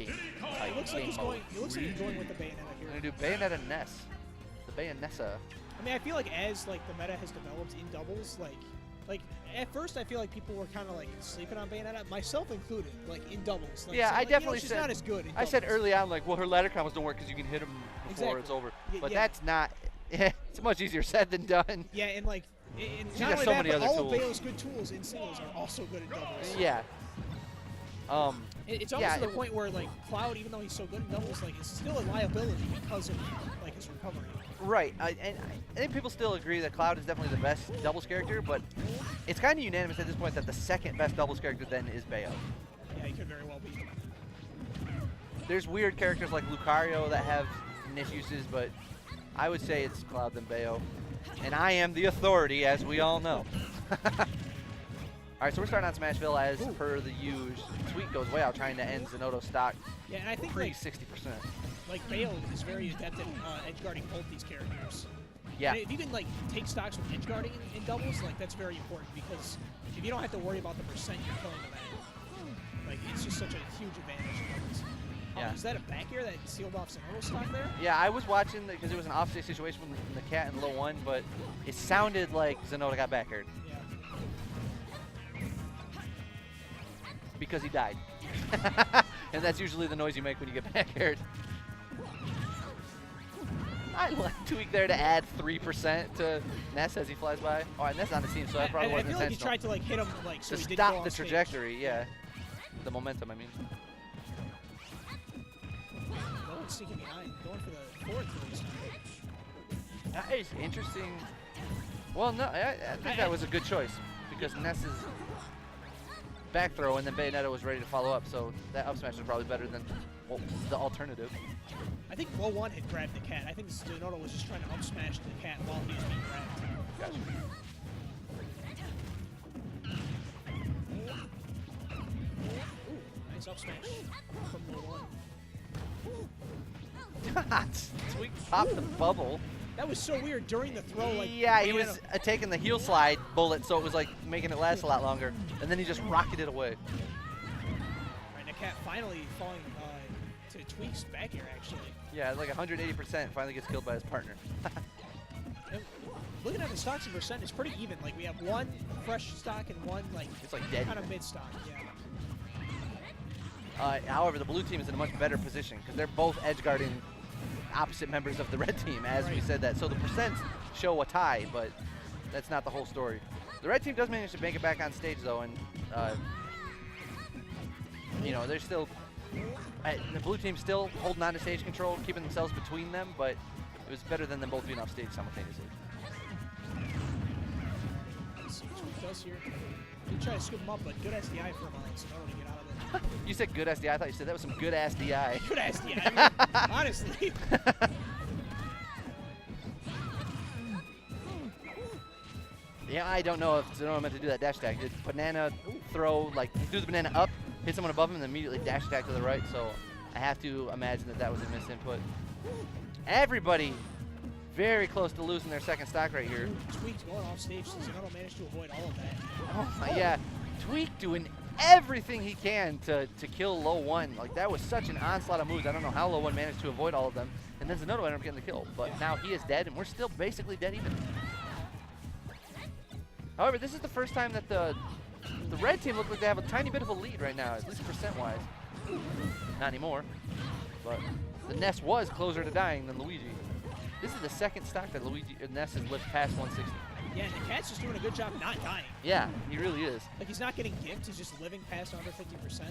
game. It looks like he's going with the Bayonetta here. I'm gonna do Bayonetta Ness. The Bayonessa. I mean, I feel like as like the meta has developed in doubles, like at first I feel like people were kind of like sleeping on Bayonetta, myself included, like in doubles. Like, Yeah, so, I like, definitely she's said. not as good. In I said doubles. early on, like, well, her ladder combos don't work because you can hit them before Exactly. it's over. Yeah, But yeah. that's not. It's much easier said than done. Yeah, and like, and She's not got only so that, many but other all tools. of Bayo's good tools in singles are also good in doubles. Yeah. It's almost to the point where like Cloud, even though he's so good in doubles, like it's still a liability because of like his recovery. Right, and I think people still agree that Cloud is definitely the best doubles character, but it's kind of unanimous at this point that the second best doubles character then is Bayo. Yeah, he could very well be. There's weird characters like Lucario that have niche uses, but I would say it's Cloud than Bayo. And I am the authority, as we all know. All right, so we're starting on Smashville as per the use. Tweek goes way out trying to end Zinoto's stock. Yeah, and I think Pre like 60%. Like Bayo is very adept at edge guarding both these characters. Yeah. And if you can like take stocks with edge guarding in doubles, like that's very important because if you don't have to worry about the percent you're killing them at, like it's just such a huge advantage in doubles. Yeah. Is that a back air that sealed off Zinoto's stock there? Yeah, I was watching because it was an offstage situation from the Cat and LOE1, but it sounded like Zinoto got back aired. Yeah. Because he died. And that's usually the noise you make when you get back aired. I like Tweek there to add 3% to Ness as he flies by. Oh, and Ness on the team, so that probably I wasn't feel like he intentional. tried to like hit him like so To he didn't go stop off the stage. trajectory, yeah. The momentum, I mean. No one's sneaking behind, going for the forward throws. That is interesting. Well, no, I think that was a good choice because Ness's back throw and then Bayonetta was ready to follow up, so that up smash is probably better than the alternative. I think LOE1 had grabbed the Cat. I think Zinoto was just trying to up smash the Cat while he was being grabbed. Gotcha. Ooh, nice up smash from LOE1. Tweek popped the bubble. That was so weird during the throw. Like Yeah, he was taking the heel slide bullet, so it was like making it last a lot longer, and then he just rocketed away. All right, Nakat finally falling to Tweek's back air, actually. Yeah, like 180% finally gets killed by his partner. And looking at the stocks and percent, it's pretty even. Like we have one fresh stock and one like It's like dead kind of even. mid stock. Yeah. However, the blue team is in a much better position because they're both edge guarding opposite members of the red team, as we said that. So the percents show a tie, but that's not the whole story. The red team does manage to make it back on stage, though, and you know, they're still the blue team's still holding on to stage control, keeping themselves between them, but it was better than them both being off stage simultaneously. Let's see what Tweek does here. He tried to scoop him up, but good SDI for him on Zinoto to get out of it. You said good SDI. I thought you said that was some good ass DI. Good SDI. I mean, honestly. Yeah, I don't know if Zinoto meant to do that dash attack. Did banana throw, like, he threw the banana up, hit someone above him, and then immediately dash attack to the right, so I have to imagine that that was a misinput. Everybody very close to losing their second stock right here. Tweek's going off stage, so Zinoto managed to avoid all of that. Oh my, yeah. Tweek doing everything he can to kill LOE1. Like, that was such an onslaught of moves. I don't know how LOE1 managed to avoid all of them. And then Zinoto ended up getting the kill. But now he is dead, and we're still basically dead even. However, this is the first time that the red team looks like they have a tiny bit of a lead right now, at least percent-wise. Not anymore. But the Ness was closer to dying than Luigi. This is the second stock that Ness has lived past 160. Yeah, and the Cat's just doing a good job not dying. Yeah, he really is. Like, he's not getting gimped, he's just living past under 50%.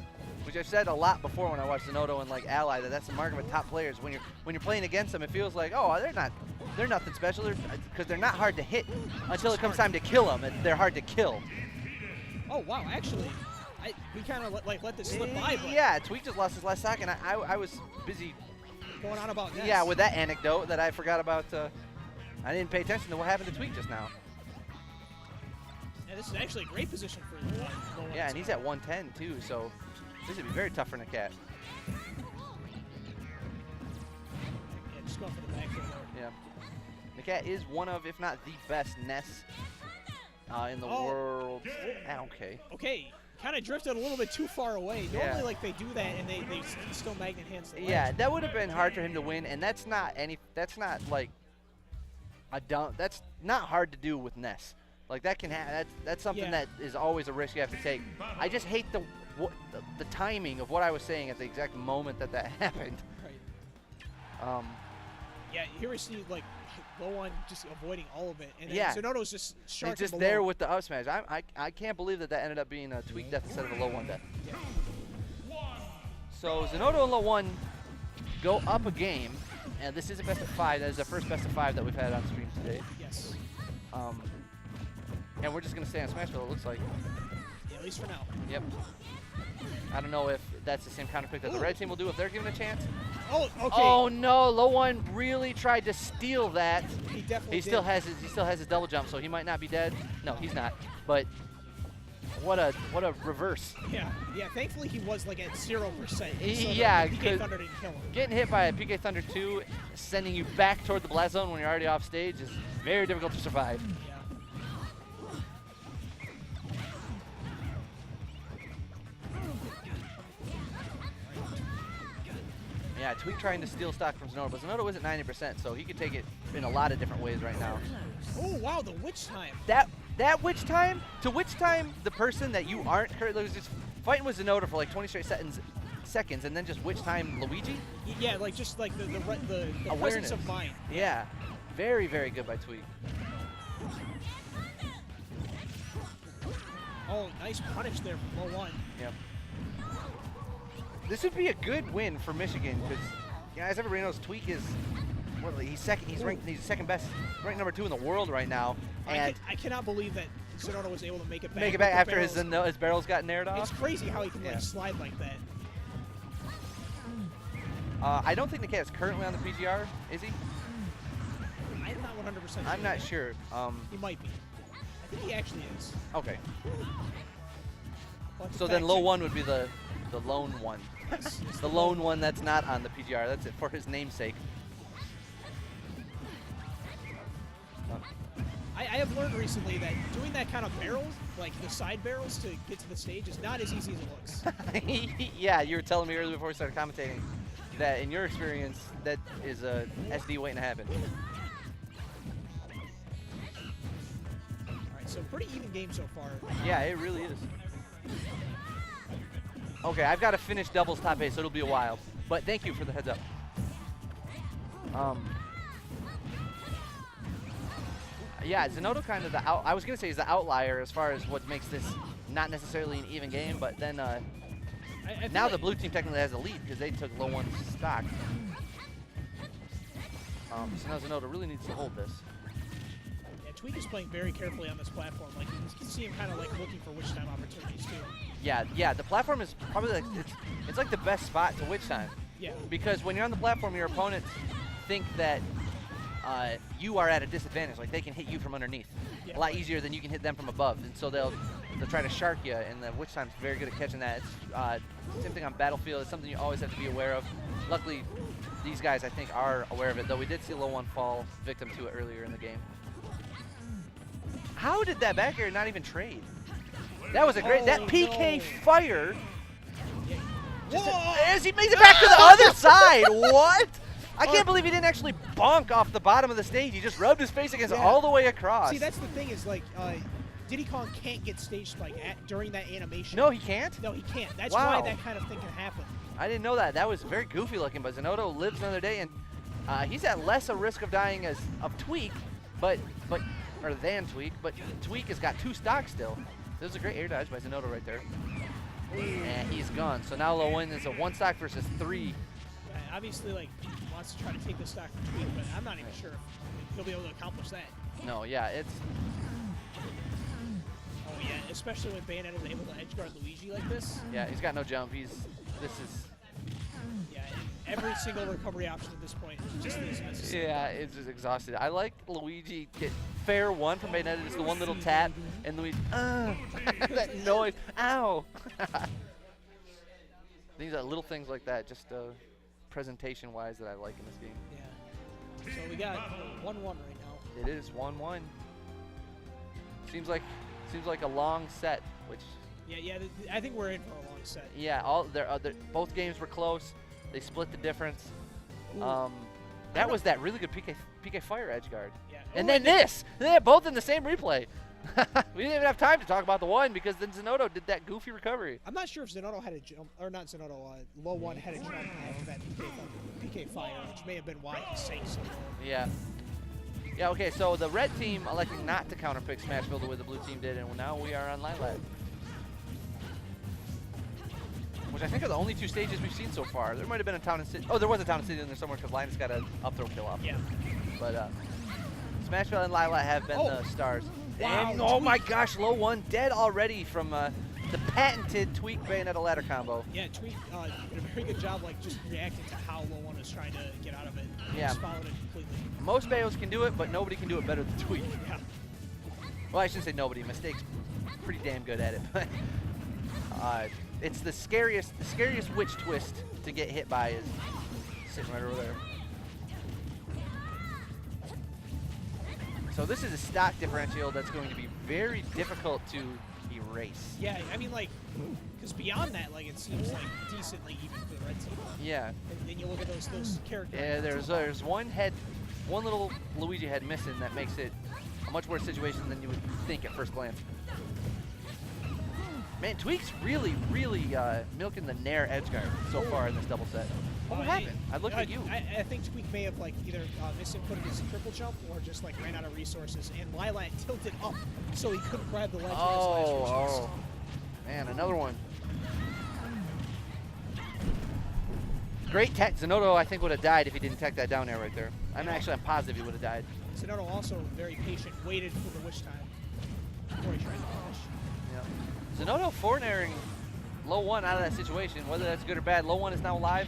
Which I've said a lot before when I watched Zinoto and like Ally, that's the mark of a top player. Is when you're playing against them, it feels like, oh, they're nothing special, because they're not hard to hit until it comes time to kill them. They're hard to kill. Oh wow, actually, we kind of let this slip by. But Yeah, Tweek just lost his last stock, and I was busy going on about Ness. Yeah, with that anecdote that I forgot about. I didn't pay attention to what happened to Tweek just now. Yeah, this is actually a great position for LOE1. Yeah, and he's at 110 too, so this would be very tough for Nakat. Yeah, just going for the back throw there. Yeah. Nakat is one of, if not the best Ness in the world. Ah, okay. Okay. Kind of drifted a little bit too far away. Yeah. Normally, like, they do that and they still magnet hands the ledge. Yeah, that would have been hard for him to win, and that's not like a dumb. That's not hard to do with Ness. Like that can happen. That's something that is always a risk you have to take. I just hate the timing of what I was saying at the exact moment that happened. Right. Yeah, here we see like LOE1 just avoiding all of it, and then yeah, Zinoto's just sharking just below. there with the up smash. I can't believe that ended up being a Tweek death instead of a LOE1 death. Yeah. So Zinoto and LOE1 go up a game, and this is a best of 5. That is the first best of 5 that we've had on stream today. Yes. And we're just gonna stay on Smashville, it looks like. Yeah, at least for now. Yep. I don't know if that's the same counter pick that the red team will do if they're given a chance. Oh, okay. Oh no, LOE1 really tried to steal that. He definitely he still has his double jump, so he might not be dead. No, he's not. But what a reverse. Yeah, thankfully he was like at 0%. So yeah, PK Thunder didn't kill him. Getting hit by a PK Thunder 2, sending you back toward the blast zone when you're already off stage is very difficult to survive. Yeah. Yeah, Tweek trying to steal stock from Zinoto, but Zinoto is at 90%, so he could take it in a lot of different ways right now. Oh wow, the witch time. That witch time? To witch time the person that you aren't currently just fighting with Zinoto for like 20 straight seconds, and then just witch time Luigi? Yeah, like just like the presence of mind. Yeah, very, very good by Tweek. Oh, nice punish there from LOE1. Yep. This would be a good win for Michigan because, as everybody knows, Tweek is he's second. He's second best, ranked number 2 in the world right now. And I cannot believe that Zinoto was able to make it back. Make it back after his barrels got nared off. It's crazy how he can like slide like that. I don't think Nakat is currently on the PGR, is he? I'm not 100% sure. I'm not sure. He might be. I think he actually is. Okay. Well, so then LOE1 would be the lone one. Yes, the lone one that's not on the PGR. That's it for his namesake. I have learned recently that doing that kind of barrels, like the side barrels to get to the stage, is not as easy as it looks. Yeah, you were telling me earlier before we started commentating that in your experience, that is a SD waiting to happen. All right, so pretty even game so far. Yeah, it really is. Okay, I've got to finish doubles top 8, so it'll be a while. But thank you for the heads up. Yeah, Zinoto kind of I was going to say he's the outlier as far as what makes this not necessarily an even game, but then now the blue team technically has a lead because they took LOE1's stock. So now Zinoto really needs to hold this. Yeah, Tweek is playing very carefully on this platform. Like, you can see him kind of like looking for witch time opportunities too. Yeah, the platform is probably like, it's like the best spot to witch time. Yeah. Because when you're on the platform, your opponents think that you are at a disadvantage. Like they can hit you from underneath a lot easier than you can hit them from above, and so they'll try to shark you. And the witch time's very good at catching that. It's same thing on Battlefield. It's something you always have to be aware of. Luckily, these guys I think are aware of it. Though we did see LOE1 fall victim to it earlier in the game. How did that back air not even trade? That was a great. That PK fire. As he makes it back to the other side. What? I can't believe he didn't actually bonk off the bottom of the stage. He just rubbed his face against it all the way across. See, that's the thing is like Diddy Kong can't get stage spike during that animation. No, he can't? No, he can't. That's why that kind of thing can happen. I didn't know that. That was very goofy looking, but Zinoto lives another day, and he's at less a risk of dying of Tweek, or than Tweek, but Tweek has got 2 stocks still. There's a great air dodge by Zinoto right there. And he's gone. So now LOE1 is a 1 stock versus 3. Yeah, obviously, like, wants to try to take the stock from Tweek, but I'm not even sure if he'll be able to accomplish that. No, yeah, it's... Oh, yeah, especially when Bayonetta is able to edgeguard Luigi like this. Yeah, he's got no jump. This is... Yeah, every single recovery option at this point just is necessary. Yeah, it's just exhausted. I like Luigi get fair 1 from Bayonetta, just the one little tap, and Luigi, that noise, ow! These are little things like that, just presentation-wise, that I like in this game. Yeah. So we got 1-1 right now. It is 1-1. Seems like a long set, which Yeah. I think we're in for a long set. Yeah, both games were close. They split the difference. Ooh. That was that really good PK Fire edge guard. Yeah. And then this. They're both in the same replay. We didn't even have time to talk about the one because then Zinoto did that goofy recovery. I'm not sure if Zinoto had a jump, or not Zinoto, LOE1 had a jump after that PK Fire, which may have been why he sank so low. Yeah. Yeah, okay, so the red team electing not to counterpick Smashville the way the blue team did, and now we are on Lilat. Which I think are the only 2 stages we've seen so far. There might have been a Town and City. Oh, there was a Town and City in there somewhere because Linus got an up throw kill off. Yeah. But Smashville and Lilat have been the stars. Wow. And, oh my gosh, LOE1 dead already from the patented Tweek Bayonetta ladder combo. Yeah, Tweek did a very good job, like, just reacting to how LOE1 was trying to get out of it. Yeah. Just followed it completely. Most Bayos can do it, but nobody can do it better than Tweek. Yeah. Well, I shouldn't say nobody. Mistake's pretty damn good at it, but it's the scariest witch twist to get hit by is sitting right over there. So this is a stock differential that's going to be very difficult to erase. Yeah, I mean, like, because beyond that, like, it seems like decently even for the red team. Yeah. And then you look at those characters. Yeah, there's one little Luigi head missing that makes it a much worse situation than you would think at first glance. Man, Tweek's really milking the Nair edge guard so far in this double set. What happened? I looked at you. I think Tweek may have, like, either misinputted his triple jump or just, like, ran out of resources. And Lilat tilted up so he couldn't grab the ledge. Oh, man, another one. Great tech. Zinoto, I think, would have died if he didn't tech that down there right there. I'm positive he would have died. Zinoto also very patient, waited for the wish time before he tried to finish. Yeah. Zinoto forward-airing LOE1 out of that situation, whether that's good or bad. LOE1 is now alive.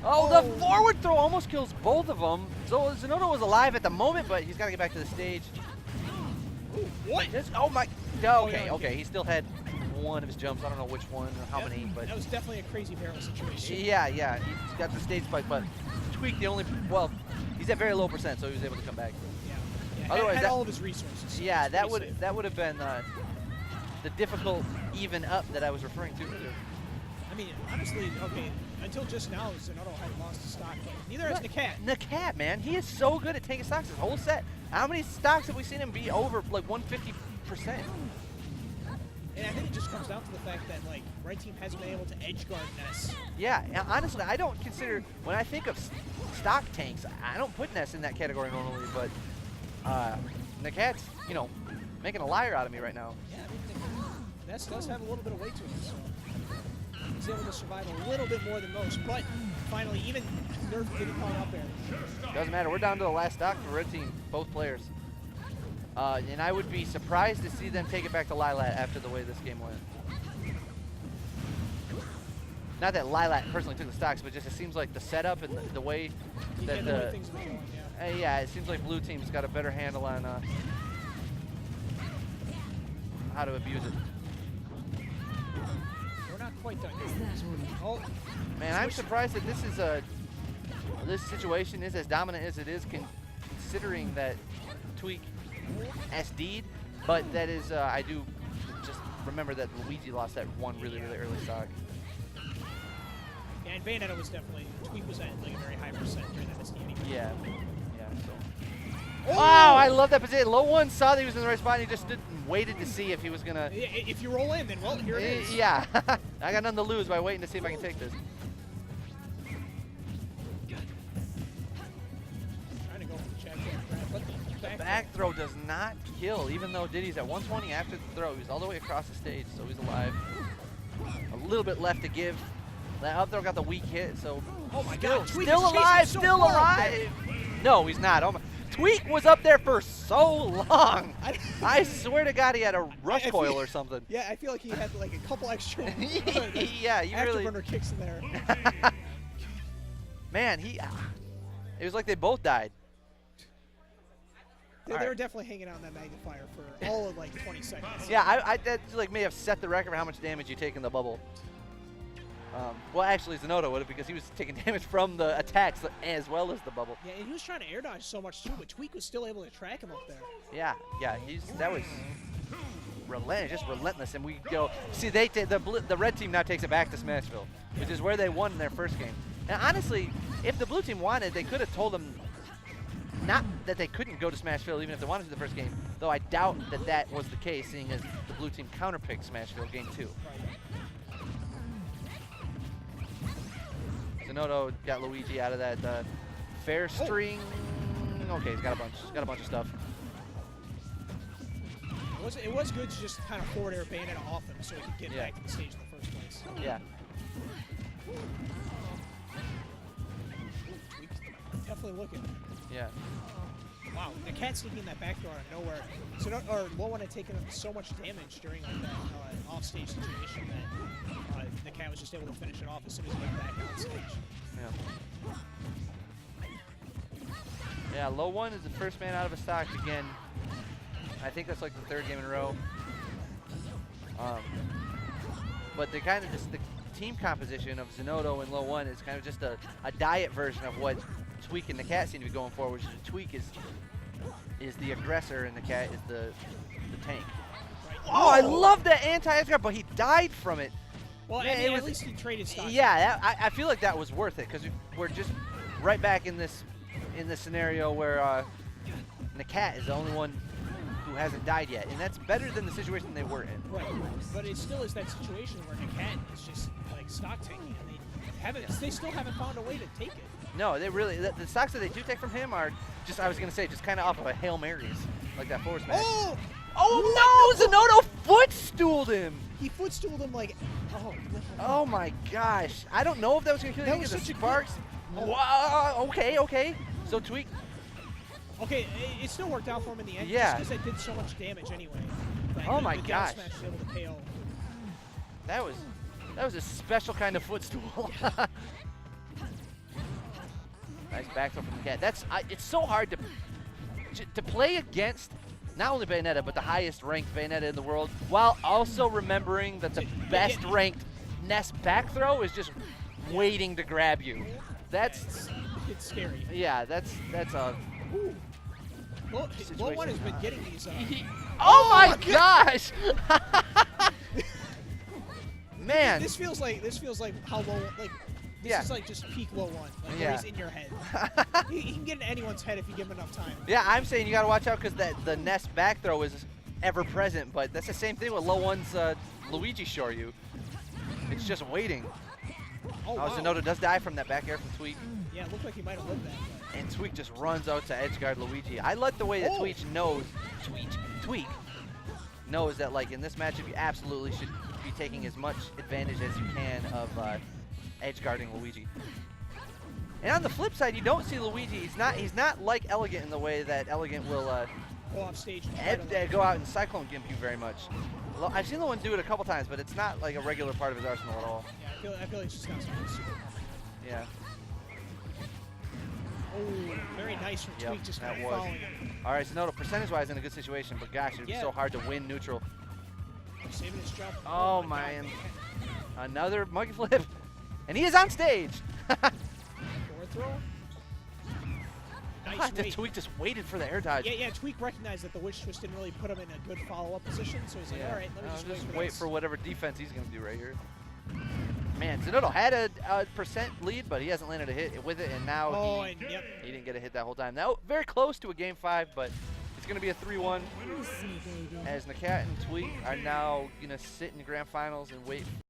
Oh, the forward throw almost kills both of them. So Zinoto was alive at the moment, but he's got to get back to the stage. Ooh, what? Oh my. Okay. He still had one of his jumps. I don't know which one or how many, but that was definitely a crazy barrel situation. Yeah. He got the stage spike, but Tweek he's at very low percent, so he was able to come back. Yeah. Otherwise, had all of his resources. So yeah, that would have been the difficult even up that I was referring to earlier. I mean, honestly, okay, until just now, Zinoto had lost his stock, but neither has Nakat. Nakat, man, he is so good at taking stocks this whole set. How many stocks have we seen him be over like 150%? And I think it just comes down to the fact that, like, red team hasn't been able to edge guard Ness. Yeah, and honestly, I don't consider, when I think of stock tanks, I don't put Ness in that category normally, but Nakat's, making a liar out of me right now. Yeah, I mean, Ness does have a little bit of weight to him, so he's able to survive a little bit more than most, but finally, even Nerf didn't call up there. Doesn't matter, we're down to the last stock for red team, both players. And I would be surprised to see them take it back to Lilat after the way this game went. Not that Lilat personally took the stocks, but just it seems like the setup and the way that the way things have been going, yeah, it seems like blue team's got a better handle on how to abuse it. We're not quite done yet. Oh, man, I'm surprised that this situation is as dominant as it is, considering that Tweek SD'd, but that is, I do just remember that Luigi lost that one really early stock. Yeah, and Bayonetta was definitely, Tweek was at like a very high percent during that SD anyway. Yeah, so. Oh! Wow, I love that position. LOE1 saw that he was in the right spot and he just stood and waited to see if he was gonna. If you roll in, then well, here it is. Yeah, I got nothing to lose by waiting to see if I can take this. Trying to go for the check grab, but the back throw does not kill, even though Diddy's at 120 after the throw. He's all the way across the stage, so he's alive. A little bit left to give. That up throw got the weak hit, so oh my God, still alive, still alive. No, he's not. Oh my. Tweek was up there for so long. I swear to God, he had a rush coil or something. Yeah, I feel like he had like a couple extra yeah, you really afterburner kicks in there. Man, it was like they both died. They were definitely hanging out in that magnifier for all of like 20 seconds. Yeah, that like may have set the record for how much damage you take in the bubble. Well, actually, Zinoto would have, because he was taking damage from the attacks as well as the bubble. Yeah, and he was trying to air dodge so much too, but Tweek was still able to track him up there. Yeah, that was just relentless. And we go, see, the red team now takes it back to Smashville, which is where they won their first game. And honestly, if the blue team wanted, they could have told them not that they couldn't go to Smashville even if they wanted to the first game, though I doubt that that was the case, seeing as the blue team counterpicked Smashville game 2. Zinoto got Luigi out of that fair string. Okay, he's got a bunch of stuff. It was good to just kind of forward air Bayonetta off him so he could get back to the stage in the first place. Yeah. Tweek's definitely looking. Yeah. Wow, the cat sneaking that back door out of nowhere. So LOE1 had taken so much damage during like that off-stage situation that the cat was just able to finish it off as soon as he went back on stage. Yeah. Yeah, LOE1 is the first man out of a stock again. I think that's like the 3rd game in a row. But they kind of just the team composition of Zinoto and LOE1 is kind of just a diet version of what Tweek and Nakat seem to be going for, which is Tweek is the aggressor and Nakat is the tank. Right. Oh, I love that anti-edgeguard, but he died from it. Well, Man, at least he traded stock. Yeah, I feel like that was worth it because we're just right back in this scenario where Nakat is the only one who hasn't died yet, and that's better than the situation they were in. Right, but it still is that situation where Nakat is just like stock taking, and they still haven't found a way to take it. No, they really the stocks that they do take from him are just I was gonna say just kind of off of a Hail Marys, like that forward smash. Oh no! Zinoto footstooled him. He footstooled him like Oh my gosh! I don't know if that was gonna kill him. That was such a sparks. Wow. Okay. So Tweek. Okay, it still worked out for him in the end. Yeah. Just because it did so much damage anyway. Oh my the down gosh. smash was able to KO. That was a special kind of footstool. Nice back throw from the cat. It's so hard to play against not only Bayonetta but the highest ranked Bayonetta in the world, while also remembering that the best ranked Ness back throw is just waiting to grab you. That's it's scary. Yeah, that's a. LOE1 has been getting these. Oh my gosh! Man, this feels like how low this is like just peak LOE1. Like where he's in your head. he can get in anyone's head if you give him enough time. Yeah, I'm saying you got to watch out because the Ness back throw is ever present, but that's the same thing with LOE1's Luigi Shoryu. It's just waiting. Oh, wow. Zinoto does die from that back air from Tweek. Yeah, it looked like he might have lived that. And Tweek just runs out to edgeguard Luigi. I like the way that Tweek knows that like in this matchup you absolutely should be taking as much advantage as you can of edgeguarding Luigi. And on the flip side, you don't see Luigi. He's not like Elegant in the way that Elegant will go off stage go out and Cyclone Gimp you very much. I've seen the one do it a couple times, but it's not like a regular part of his arsenal at all. Yeah, I feel like it's just got something super. Yeah. Oh, very nice from Tweek, just kind of following him. All right, Zinoto, percentage-wise in a good situation, but gosh, it would be so hard to win neutral. Saving his jump. Oh, man. Another monkey flip. And he is on stage. Forward throw. Nice wait. Tweek just waited for the air dodge. Yeah, Tweek recognized that the wish twist didn't really put him in a good follow-up position, so he's like, all right, let me just wait for whatever defense he's going to do right here. Man, Zinoto had a percent lead, but he hasn't landed a hit with it, and now he didn't get a hit that whole time. Now, very close to a game 5, but it's going to be a 3-1 as Nakat and Tweek are now going to sit in the grand finals and wait